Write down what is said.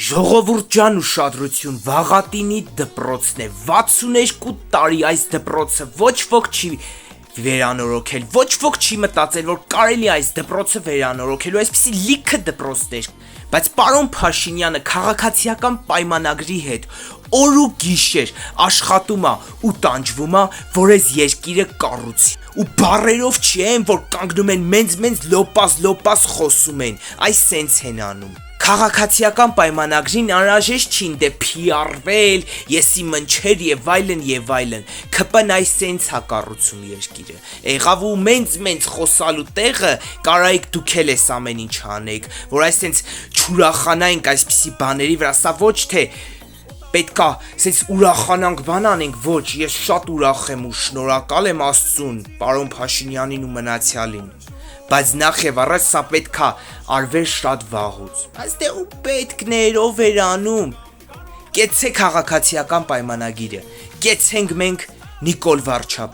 Ժողովուրդ ջան ուշադրություն, Վաղատինի դպրոցն է, 62 տարի այս դպրոցը ոչ ոք չի վերանորոգել, ոչ ոք չի մտածել, որ կարելի է այս դպրոցը վերանորոգելու, այսպիսի լիքը դպրոցներ, բայց պարոն Փաշինյանը քաղաքացիական պայմանագրի հետ օր ու գիշեր աշխատում է ու տանջվում է, որ այս երկիրը կառուցի, ու բառերով չեն, որ կանգնում են մենց լոպաս խոսում են, այս սենց են անում։ Քաղաքացիական պայմանագրին անհրաժեշտ չի դե PR-վել, եսի մնչեր եւ այլն, ԿՊ-ն այս սենց հա կառուցում երկիրը։ Եղավ ու մենց խոսալու տեղը կարայիք դուք էլ էս ամեն ինչ անեք, որ այս սենց չուրախանայինք այսպիսի բաների վրա, սա ոչ թե պետքա սենց ուրախանանք բան անենք, ոչ, ես շատ ուրախ եմ ու շնորհակալ եմ Աստծուն, պարոն Փաշինյանին ու մնացյալին, բայց նախ եւ առաջ սա պետքա արվեր շատ վաղուց, բայց դե ու պետքներ ով էր անում, կեցցե քաղաքացիական պայմանագիրը, կեցցենք մենք Նիկոլ Վարչապ